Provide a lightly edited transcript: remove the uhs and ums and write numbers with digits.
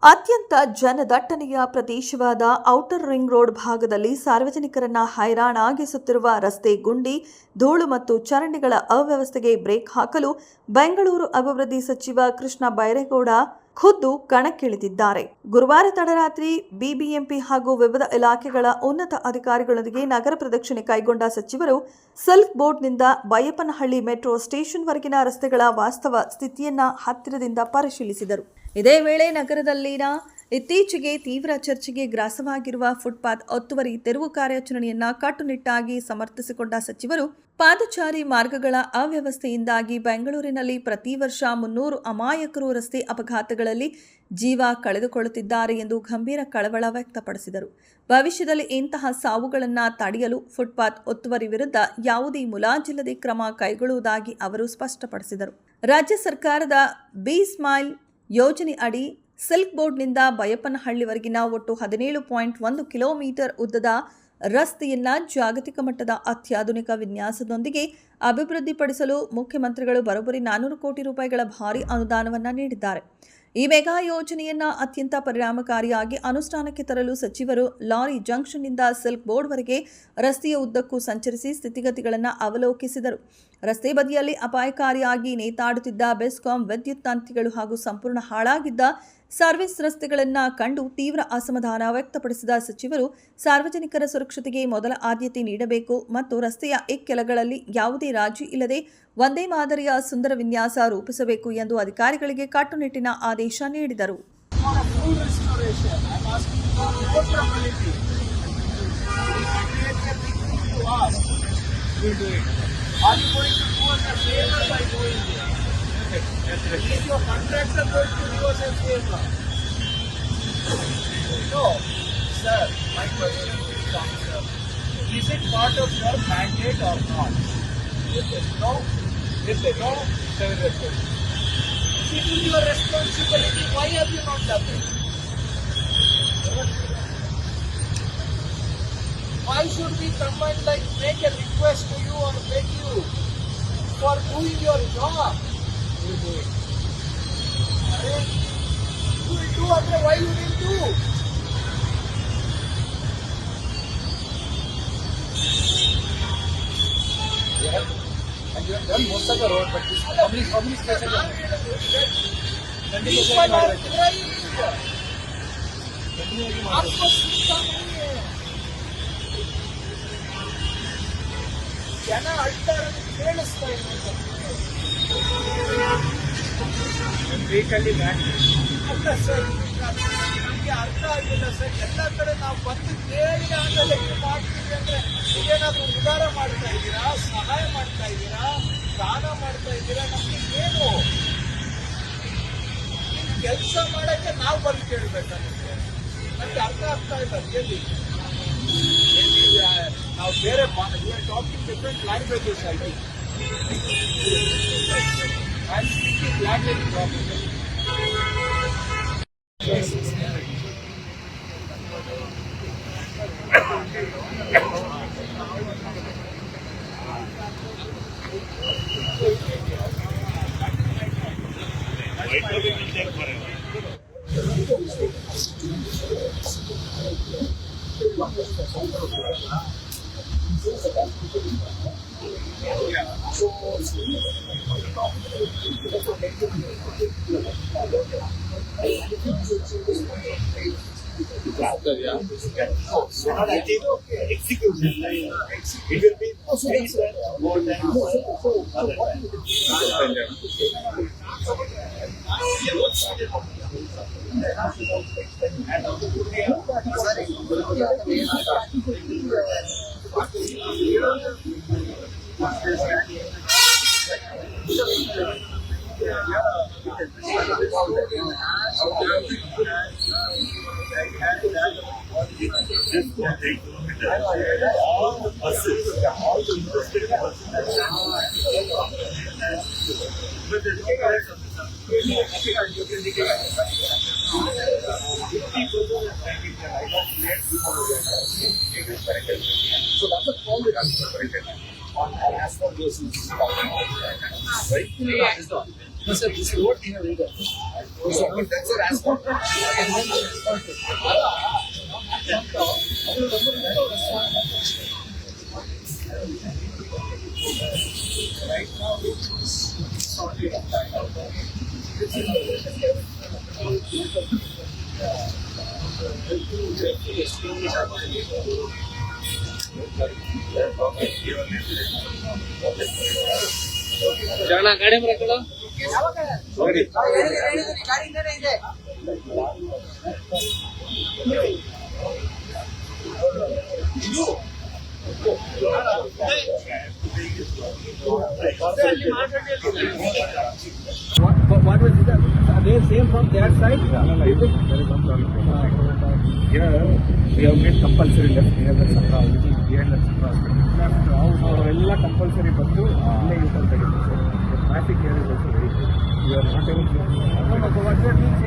ಅತ್ಯಂತ ಜನದಟ್ಟಣೆಯ ಪ್ರದೇಶವಾದ outer ring road ಭಾಗದಲ್ಲಿ ಸಾರ್ವಜನಿಕರನ್ನ ಹೈರಾಣಾಗಿಸುತ್ತಿರುವ ರಸ್ತೆ ಗುಂಡಿ, ಧೂಳು ಮತ್ತು ಚರಂಡಿಗಳ ಅವ್ಯವಸ್ಥೆಗೆ ಬ್ರೇಕ್ ಹಾಕಲು ಬೆಂಗಳೂರು ಅಭಿವೃದ್ಧಿ ಸಚಿವ ಕೃಷ್ಣ ಬೈರೇಗೌಡ ಖುದ್ದು ಕಣಕ್ಕಿಳಿದಿದ್ದಾರೆ. ಗುರುವಾರ ತಡರಾತ್ರಿ ಬಿಬಿಎಂಪಿ ಹಾಗೂ ವಿವಿಧ ಇಲಾಖೆಗಳ ಉನ್ನತ ಅಧಿಕಾರಿಗಳೊಂದಿಗೆ ನಗರ ಪ್ರದಕ್ಷಿಣೆ ಕೈಗೊಂಡ ಸಚಿವರು ಸಿಲ್ಕ್ ಬೋರ್ಡ್ನಿಂದ ಬೈಯಪ್ಪನಹಳ್ಳಿ ಮೆಟ್ರೋ ಸ್ಟೇಷನ್ವರೆಗಿನ ರಸ್ತೆಗಳ ವಾಸ್ತವ ಸ್ಥಿತಿಯನ್ನ ಹತ್ತಿರದಿಂದ ಪರಿಶೀಲಿಸಿದರು. ಇದೇ ವೇಳೆ ನಗರದಲ್ಲಿನ ಇತ್ತೀಚೆಗೆ ತೀವ್ರ ಚರ್ಚೆಗೆ ಗ್ರಾಸವಾಗಿರುವ ಫುಟ್ಪಾತ್ ಒತ್ತುವರಿ ತೆರವು ಕಾರ್ಯಾಚರಣೆಯನ್ನ ಕಟ್ಟುನಿಟ್ಟಾಗಿ ಸಮರ್ಥಿಸಿಕೊಂಡ ಸಚಿವರು, ಪಾದಚಾರಿ ಮಾರ್ಗಗಳ ಅವ್ಯವಸ್ಥೆಯಿಂದಾಗಿ ಬೆಂಗಳೂರಿನಲ್ಲಿ ಪ್ರತಿ ವರ್ಷ 300 ಅಮಾಯಕರು ರಸ್ತೆ ಅಪಘಾತಗಳಲ್ಲಿ ಜೀವ ಕಳೆದುಕೊಳ್ಳುತ್ತಿದ್ದಾರೆ ಎಂದು ಗಂಭೀರ ಕಳವಳ ವ್ಯಕ್ತಪಡಿಸಿದರು. ಭವಿಷ್ಯದಲ್ಲಿ ಇಂತಹ ಸಾವುಗಳನ್ನು ತಡೆಯಲು ಫುಟ್ಪಾತ್ ಒತ್ತುವರಿ ವಿರುದ್ಧ ಯಾವುದೇ ಮುಲಾಜಿಲ್ಲದೆ ಕ್ರಮ ಕೈಗೊಳ್ಳುವುದಾಗಿ ಅವರು ಸ್ಪಷ್ಟಪಡಿಸಿದರು. ರಾಜ್ಯ ಸರ್ಕಾರದ ಬಿ ಸ್ಮೈಲ್ ಯೋಜನೆ ಅಡಿ ಸಿಲ್ಕ್ ಬೋರ್ಡ್ನಿಂದ ಬೈಯಪ್ಪನಹಳ್ಳಿವರೆಗಿನ ಒಟ್ಟು 17.1 ಕಿಲೋಮೀಟರ್ ಉದ್ದದ ರಸ್ತೆಯನ್ನ ಜಾಗತಿಕ ಮಟ್ಟದ ಅತ್ಯಾಧುನಿಕ ವಿನ್ಯಾಸದೊಂದಿಗೆ ಅಭಿವೃದ್ಧಿಪಡಿಸಲು ಮುಖ್ಯಮಂತ್ರಿಗಳು ಬರೋಬ್ಬರಿ 400 ಕೋಟಿ ರೂಪಾಯಿಗಳ ಭಾರಿ ಅನುದಾನವನ್ನು ನೀಡಿದ್ದಾರೆ. ಈ ಮೆಗಾ ಯೋಜನೆಯನ್ನ ಅತ್ಯಂತ ಪರಿಣಾಮಕಾರಿಯಾಗಿ ಅನುಷ್ಠಾನಕ್ಕೆ ತರಲು ಸಚಿವರು ಲಾರಿ ಜಂಕ್ಷನ್ನಿಂದ ಸಿಲ್ಕ್ ಬೋರ್ಡ್ವರೆಗೆ ರಸ್ತೆಯ ಉದ್ದಕ್ಕೂ ಸಂಚರಿಸಿ ಸ್ಥಿತಿಗತಿಗಳನ್ನು ಅವಲೋಕಿಸಿದರು. ರಸ್ತೆ ಬದಿಯಲ್ಲಿ ಅಪಾಯಕಾರಿಯಾಗಿ ನೇತಾಡುತ್ತಿದ್ದ ಬೆಸ್ಕಾಂ ವಿದ್ಯುತ್ ತಂತಿಗಳು ಹಾಗೂ ಸಂಪೂರ್ಣ ಹಾಳಾಗಿದ್ದ ಸರ್ವಿಸ್ ರಸ್ತೆಗಳನ್ನು ಕಂಡು ತೀವ್ರ ಅಸಮಾಧಾನ ವ್ಯಕ್ತಪಡಿಸಿದ ಸಚಿವರು, ಸಾರ್ವಜನಿಕರ ಸುರಕ್ಷತೆಗೆ ಮೊದಲ ಆದ್ಯತೆ ನೀಡಬೇಕು ಮತ್ತು ರಸ್ತೆಯ ಇಕ್ಕೆಲಗಳಲ್ಲಿ ಯಾವುದೇ ರಾಜಿ ಇಲ್ಲದೆ ಒಂದೇ ಮಾದರಿಯ ಸುಂದರ ವಿನ್ಯಾಸ ರೂಪಿಸಬೇಕು ಎಂದು ಅಧಿಕಾರಿಗಳಿಗೆ ಕಟ್ಟುನಿಟ್ಟಿನ ಆದೇಶ ನೀಡಿದರು. Are you going to do us a favor by doing this? Is your contractor going to do us a favor? No, sir. My question is, sir, is it part of your mandate or not? If no, sir, it is your responsibility. Why have you not done it? Why should we come and make a request to you or beg you for doing your job? You do it. You will do after why you will do. Yeah. And you have done most of the road, but this public space आपको शिक्षा नहीं है. ಜನ ಅಳ್ತಾರೆ ಕೇಳಿಸ್ತಾ ಇಲ್ಲ. ಬೇಕಲ್ಲಿ ಅಲ್ಲ sir, ನಮಗೆ ಅರ್ಥ ಆಗಿಲ್ಲ ಸರ್. ಎಲ್ಲ ಕಡೆ ನಾವು ಬಂದು ಕೇಳಿ ಆಮೇಲೆ ಇದು ಮಾಡ್ತೀವಿ ಅಂದ್ರೆ ನೀವೇನಾದ್ರೂ ಉದ್ಧಾರ ಮಾಡ್ತಾ ಇದ್ದೀರಾ, ಸಹಾಯ ಮಾಡ್ತಾ ಇದ್ದೀರಾ, ದಾನ ಮಾಡ್ತಾ ಇದ್ದೀರಾ? ನಮ್ಗೆ ಏನು ಕೆಲಸ ಮಾಡಕ್ಕೆ ನಾವು ಬಂದು ಕೇಳಬೇಕಾಗುತ್ತೆ. ನಮ್ಗೆ ಅರ್ಥ ಆಗ್ತಾ ಇಲ್ಲ. ಎಲ್ಲಿ ನಾವು ಬೇರೆ ಟಾಕಿಂಗ್ ಡಿಫರೆಂಟ್ ಲ್ಯಾಂಗ್ವೇಜಸ್ ಆಗಿ speaking language problem. Execution. It will be more than all the buses, all the interested buses. So that's a call that I'm on as for those. Right? No, sir, this road here is there. That's an asphalt. Right now, ಜಗಳ ಗಾಡಿ ಬರಕಲ್ಲ ಗಾಡಿಯಿಂದನೇ ಇದೆ. What was it? They same from their side? There is one problem. Here we have made compulsory left near the Sakra, which is behind the Sakra hospital. ಅವರೆಲ್ಲ compulsory ಬಂದು ಇಲ್ಲೇ U-turn ತೆಗೆದು. The traffic here is also very good. We are not able to. What that means